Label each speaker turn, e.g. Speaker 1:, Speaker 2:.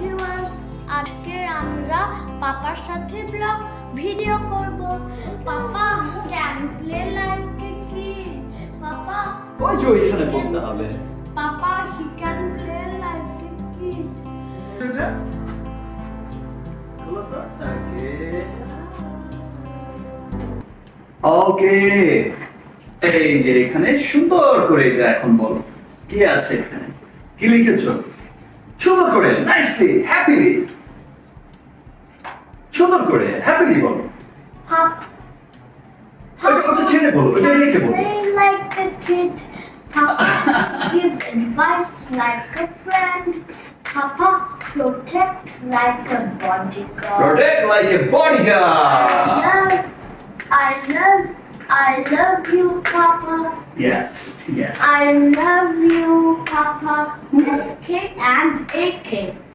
Speaker 1: Viewers, আজকে আমরা পাপার সাথে ব্লগ ভিডিও করব। Papa can play like a kid. Papa
Speaker 2: ওই যে ওইখানে বলতে হবে।
Speaker 1: Papa he can play like a kid.
Speaker 2: Okay, এই যে এখানে সুন্দর করে এটা এখন বলো কি আছে এখানে, কি লিখেছো সুন্দর করে, নাইসলি, হ্যাপিলি, সুন্দর করে হ্যাপিলি বলো। ওটা ছেড়ে বলো, ওটা লিখে বলো।
Speaker 1: Play like a kid. Papa give advice like a friend. Papa protect like a bodyguard.
Speaker 2: Protect like a bodyguard.
Speaker 1: I love you, Papa.
Speaker 2: Yes, yes.
Speaker 1: I love you, Papa. SK and AK.